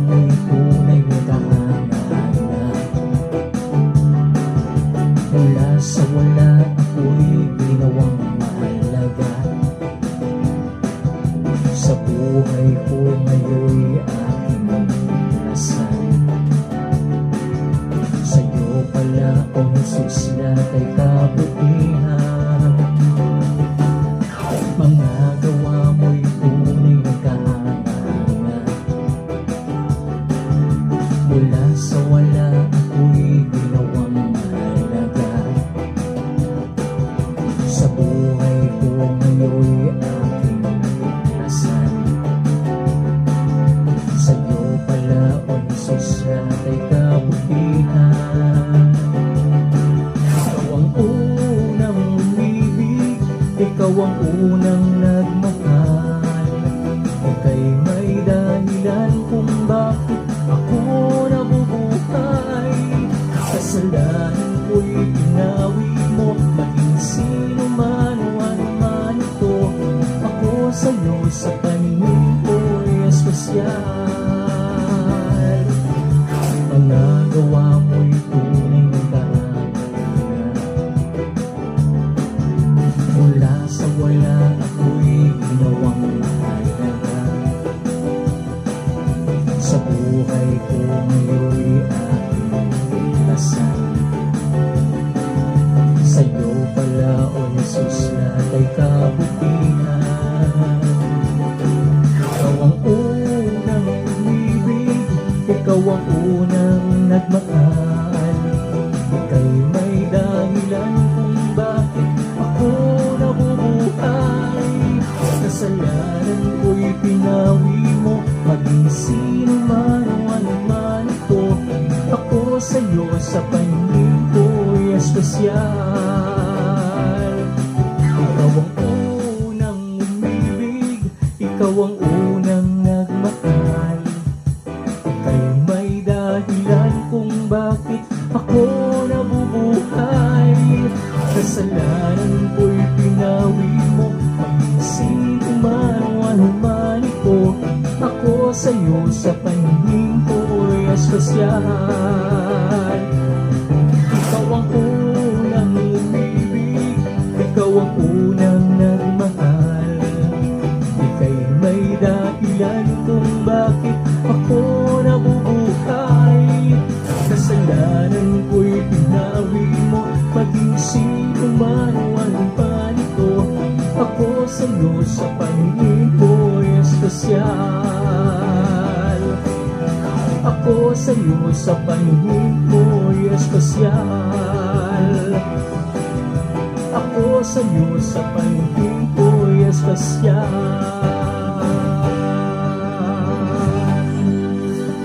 mo'y tunay na kahangahanap. Mula sa wala ako'y ginawang mahalaga. Sa buhay ko ngayon'y aking nasal. Sa'yo pala, O Jesus, lahat ay kabutihan. Mga gawa mo'y tunay na kahangahanap. Mula sa wala ako'y ginawang mahalaga. Sa buhay ko ngayon'y aking nasal. Sa'yo pala, O Jesus, lahat ay kabutihan. Ikaw ang unang umibig, ikaw ang unang nagmahal. Ika'y may dahilan kung bakit ako nabubuhay. Kasalanan ko'y pinawi mo, maging sino man o ano man ito. Ako sa'yo sa paningin ko'y espesyal. Mga gawa mo'y tunay na kahangahanap. Mula sa wala ako'y ginawang mahalaga. Sa buhay ko ngayon'y aking dasal. Sa'yo pala, O Jesus, lahat ay kabutihan. Ikaw ang unang umibig, ikaw ang unang nagmahal. Ika'y may dahilan kung bakit ako nabubuhay. Kasalanan ko'y pinawi mo, maging sino man o ano man ito. Ako sa'yo sa paningin ko'y espesyal. Ikaw ang unang umibig, ikaw ang unang nagmahal. Ika'y may dahilan kung bakit ako nabubuhay. Kasalanan ko'y pinawi mo, maging sino man o ano man ito. Ako sa'yo sa paningin ko'y espesyal. Ikaw ang unang umibig, ikaw ang unang nagmahal. Ika'y may dahilan kung bakit ako nabubuhay. Kasalanan ko'y pinawi mo, maging sino man o ano man ito. Ako sa'yo sa paningin ko'y espesyal. Ako sa'yo sa paningin ko'y espesyal. Ako sa'yo sa paningin ko'y espesyal.